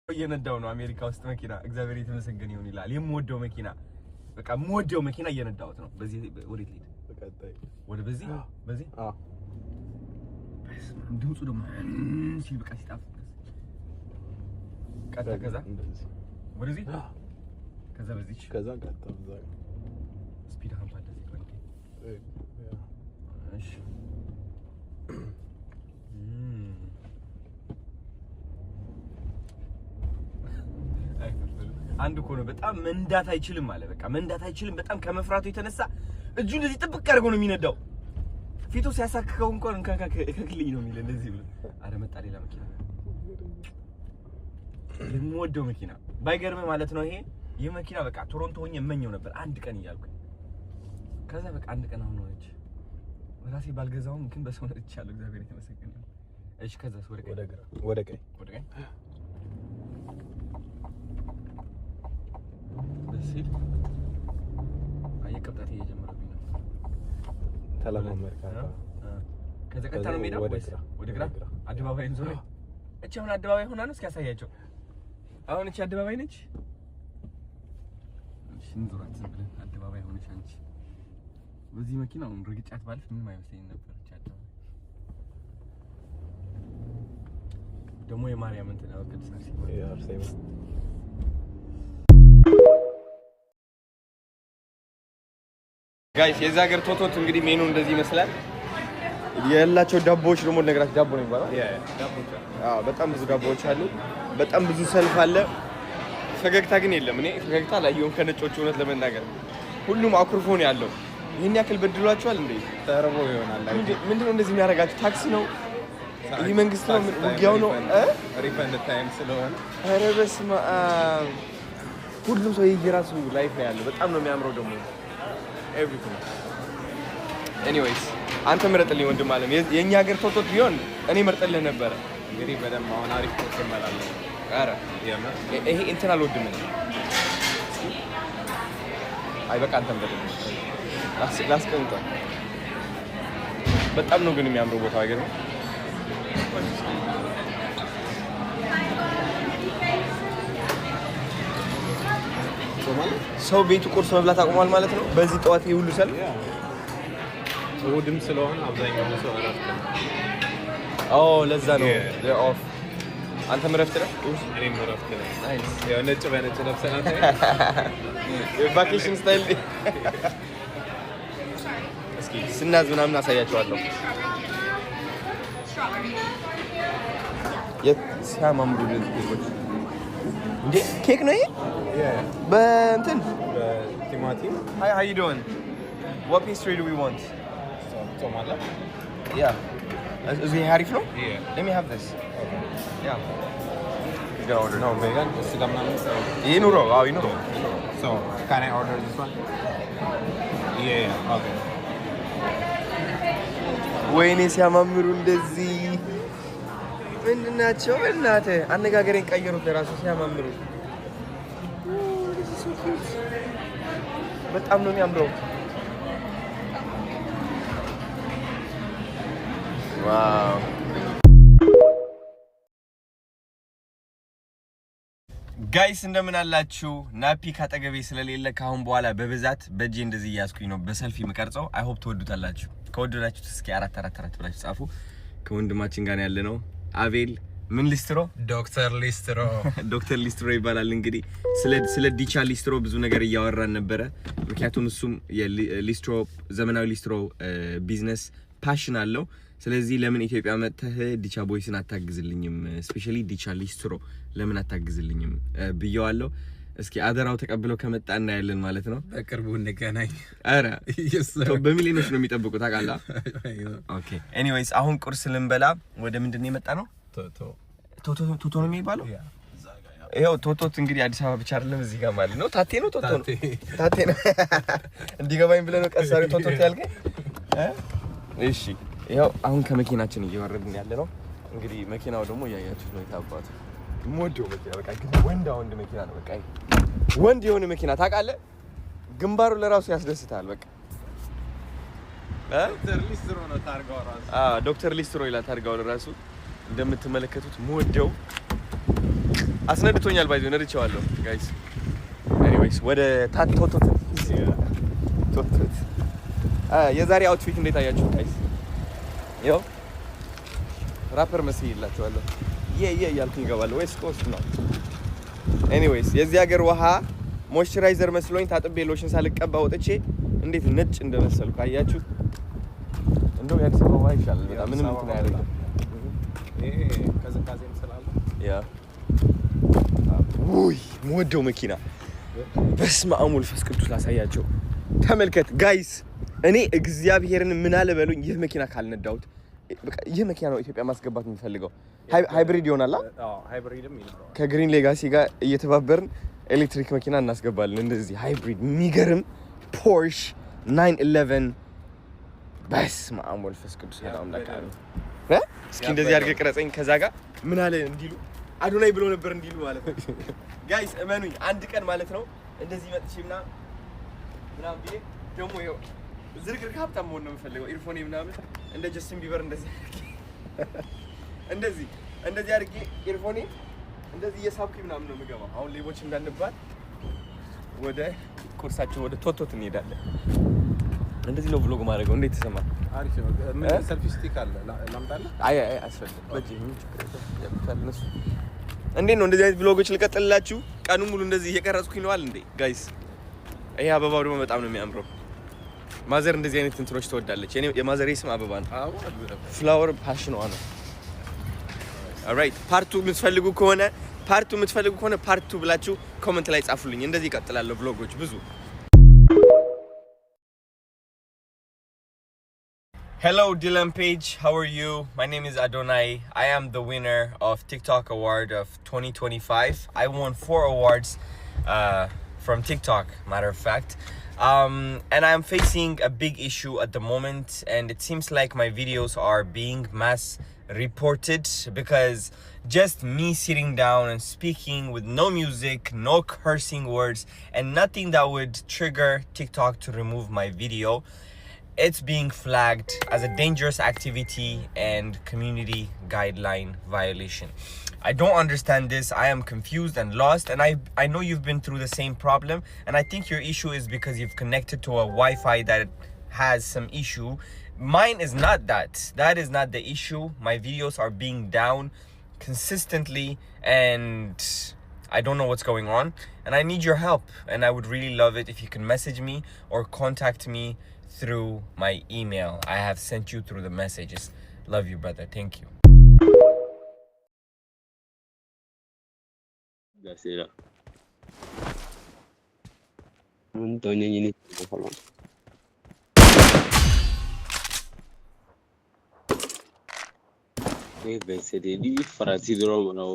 እየነዳው ነው አሜሪካ ውስጥ መኪና እግዚአብሔር የተመሰገነ ይሁን ይላል። የምወደው መኪና በቃ የምወደው መኪና እየነዳሁት ነው። በዚህ ወዴት ልሄድ? በቀጣይ ወደ በዚህ ድምፁ ደግሞ ሲል በቃ ሲጣፍ ቀጣ ከዛ ወደዚህ ከዛ በዚህ ከዛ ቀጣ ስፒድ አምፓ እንደዚህ ቆይ እሺ አንድ እኮ ነው በጣም መንዳት አይችልም ማለት በቃ መንዳት አይችልም በጣም ከመፍራቱ የተነሳ እጁ እንደዚህ ጥብቅ አድርጎ ነው የሚነዳው ፊቱ ሲያሳክከው እንኳን ከክልኝ ነው የሚል እንደዚህ ብሎ አረ መጣ ሌላ መኪና የምወደው መኪና ባይገርም ማለት ነው ይሄ መኪና በቃ ቶሮንቶ ሆኜ እመኘው ነበር አንድ ቀን እያልኩ ከዛ በቃ አንድ ቀን አሁን ሆነች ራሴ ባልገዛውም ግን በሰው ነው ይቻላል እግዚአብሔር የተመሰገነ ነው እሺ ከዛስ ወደ ቀኝ በሲል አየቀጣት እየጀመረብኝ ነው ተለማመርካ ከዛ ቀጣ ነው ሜዳ ወደ ግራ አደባባይን ዞሬ እቺ አሁን አደባባይ ሆና ነው እስኪያሳያቸው አሁን እቺ አደባባይ ነች እሺ እንዞራት ዝም ብለን አደባባይ ሆነች አንቺ በዚህ መኪናው ረግጫት ባልፍ ምንም አይመስለኝም ነበር እቺ አደባባይ ደግሞ የማርያም እንትን ነው ቅድስት አርሴማ ጋይስ የዛ ሀገር ቶቶት እንግዲህ ሜኑ እንደዚህ ይመስላል ያላቸው ዳቦዎች ደግሞ ነገራችሁ ዳቦ ነው የሚባለው ዳቦዎች አዎ በጣም ብዙ ዳቦዎች አሉ በጣም ብዙ ሰልፍ አለ ፈገግታ ግን የለም እኔ ፈገግታ ላየውን ከነጮቹ እውነት ለመናገር ሁሉም አኩርፎ ነው ያለው ይሄን ያክል በድሏቸዋል እንዴ ተረቦ ይሆናል ምንድነው እንደዚህ የሚያደርጋችሁ ታክስ ነው ይሄ መንግስት ነው ውጊያው ነው ሪፈንድ ታይም ስለሆነ ኧረ በስመ አብ ሁሉም ሰው የየራሱ ላይፍ ነው ያለው በጣም ነው የሚያምረው ደግሞ everything anyways አንተ ምረጥልኝ ወንድም አለም የኛ ሀገር ቶቶት ቢሆን እኔ መርጠልህ ነበር እንግዲህ በደም አሁን አሪፍ ቶቶ ይመላል አረ ይሄ እንትን አልወድም ነው አይ በቃ አንተ ምረጥልኝ ላስቀምጠው በጣም ነው ግን የሚያምረው ቦታው አይገርም ሰው ቤቱ ቁርስ መብላት አቁሟል ማለት ነው በዚህ ጠዋት ይሄ ሁሉ ሰልፍ ወድም ስለሆነ አብዛኛው ሰው አራፍተ ለዛ ነው ኦፍ አንተ ምረፍት ነው እኔ ምረፍት ነው ናይስ ያው ነጭ በነጭ ለብሰናት የቫኬሽን ስታይል እስኪ ስናዝ ምናምን አሳያቸዋለሁ ሲያማምሩ ልጅ እንዴ ኬክ ነው ይሄ በእንትን በቲማቲም how you doing what pastry do we want tomato yeah is it harif no yeah let me have this okay yeah you can order no vegan is it you know so can I order this one yeah okay ወይኔ ሲያማምሩ እንደዚህ ምንድናቸው እናቴ አነጋገሬን ቀየሩት ለራሱ ሲያማምሩ በጣም ነው የሚያምረው ዋው ጋይስ እንደምን አላችሁ ናፒ ካጠገቤ ስለሌለ ካሁን በኋላ በብዛት በእጄ እንደዚህ ያስኩኝ ነው በሰልፊ መቀርጸው አይ ሆፕ ተወዱታላችሁ ከወደዳችሁት እስኪ 444 ብላችሁ ጻፉ ከወንድማችን ጋር ያለ ነው አቤል ምን ሊስትሮ ዶክተር ሊስትሮ ይባላል እንግዲህ ስለ ዲቻ ሊስትሮ ብዙ ነገር እያወራን ነበር ምክንያቱም እሱም የሊስትሮ ዘመናዊ ሊስትሮ ቢዝነስ ፓሽን አለው ስለዚህ ለምን ኢትዮጵያ መጥተህ ዲቻ ቦይስን አታግዝልኝም ስፔሻሊ ዲቻ ሊስትሮ ለምን አታግዝልኝም ብየዋለሁ እስኪ አደራው ተቀብለው ከመጣ እናያለን ማለት ነው በቅርቡ እንገናኝ አረ በሚሊዮኖች ነው የሚጠብቁት ታውቃላ ኦኬ ኤኒዌይስ አሁን ቁርስ ልንበላ ወደ ምንድነው የመጣ ነው ቶቶ ነው የሚባለው ይሄው ቶቶት እንግዲህ አዲስ አበባ ብቻ አይደለም እዚህ ጋር ማለት ነው ታቴ ነው ታቴ ነው እንዲገባኝ ብለ ነው ቀሳሪ ቶቶት ያልከኝ እሺ ይሄው አሁን ከመኪናችን እየወረድን ያለ ነው እንግዲህ መኪናው ደግሞ ያያችሁት ነው የታባቱ ሞዴው መኪና በቃ ወንድ መኪና ነው በቃ ወንድ የሆነ መኪና ታውቃለህ ግንባሩ ለራሱ ያስደስታል በቃ ዶክተር ሊስትሮ ነው ታርጋው ራሱ ዶክተር ሊስትሮ ይላል ታርጋው ለራሱ እንደምትመለከቱት ሞዴው አስነድቶኛል ባይዞ ነርቼዋለሁ ጋይስ ኤኒዌይስ ወደ ቶቶት የዛሬ አውትፊት እንዴት አያችሁ ጋይስ ያው ራፐር መስይላችኋለሁ እያልኩኝ እገባለሁ ወይስ ኮስት ነው ኤኒዌይስ የዚህ ሀገር ውሃ ሞይስቸራይዘር መስሎኝ ታጥቤ ሎሽን ሳልቀባ ወጥቼ እንዴት ነጭ እንደመሰልኩ አያችሁ እንደው የአዲስ አበባ ውሃ ይሻላል በጣም ምንም እንትን አያደርግም ከዝቃዜም ስላለ ያ ውይ የምወደው መኪና በስመ አብ ወልፈስ ቅዱስ ላሳያቸው ተመልከት ጋይስ እኔ እግዚአብሔርን ምን አለ በሉኝ ይህ መኪና ካልነዳሁት በቃ ይህ መኪና ነው ኢትዮጵያ ማስገባት የምፈልገው ሃይብሪድ ይሆናል ሃይብሪድም ይልቀው ከግሪን ሌጋሲ ጋር እየተባበርን ኤሌክትሪክ መኪና እናስገባለን እንደዚህ ሃይብሪድ የሚገርም ፖርሽ 911 በስመ አብ ወልፈስ ቅዱስ በጣም ላካለ እስኪ እንደዚህ አድርገህ ቅረጸኝ ከዛ ጋር ምን አለ እንዲሉ አዶናይ ብሎ ነበር እንዲሉ ማለት ነው ጋይስ እመኑኝ አንድ ቀን ማለት ነው እንደዚህ መጥቼና ምናምን ቢሄ ደግሞ ይኸው ዝርግርግ ሀብታም መሆን ነው የምፈልገው ኢርፎኔ ምናምን እንደ ጀስቲን ቢበር እንደዚህ አድርጌ ኢርፎኔ እንደዚህ እየሳብኩኝ ምናምን ነው የምገባው አሁን ሌቦች እንዳንባል ወደ ቁርሳችን ወደ ቶቶት እንሄዳለን እንደዚህ ነው ብሎግ ማድረገው እንዴት ተሰማ አሪፍ ነው ምን ሰልፊ ስቲክ አለ ላምጣልህ አይ አስፈልግ በጂ ምን ችግር ያሉታል እነሱ እንዴት ነው እንደዚህ አይነት ብሎጎች ልቀጥልላችሁ ቀኑን ሙሉ እንደዚህ እየቀረጽኩኝ ነው አይደል እንዴ ጋይስ ይሄ አበባው ደግሞ በጣም ነው የሚያምረው ማዘር እንደዚህ አይነት እንትኖች ትወዳለች የማዘሬ ስም አበባ ነው ፍላወር ፓሽን ነው ኦልራይት ፓርቱ የምትፈልጉ ከሆነ ፓርቱ ብላችሁ ኮሜንት ላይ ጻፉልኝ እንደዚህ ይቀጥላል ብሎጎች ብዙ Hello Dylan Page, how are you? My name is Adonai. I am the winner of TikTok Award of 2025. I won 4 awards from TikTok, matter of fact. And I'm facing a big issue at the moment, and it seems like my videos are being mass reported because just me sitting down and speaking with no music, no cursing words, and nothing that would trigger TikTok to remove my video, it's being flagged as a dangerous activity and community guideline violation. I don't understand this. I am confused and lost, and I know you've been through the same problem, and I think your issue is because you've connected to a Wi-Fi that has some issue. Mine is not that. That is not the issue. My videos are being down consistently, and I don't know what's going on, and I need your help, and I would really love it if you can message me or contact me through my email. I have sent you through the messages. Love you, brother. Thank you. That's it. Antonio, you need to hold on. Hey, Bessie, did you for a zero or no?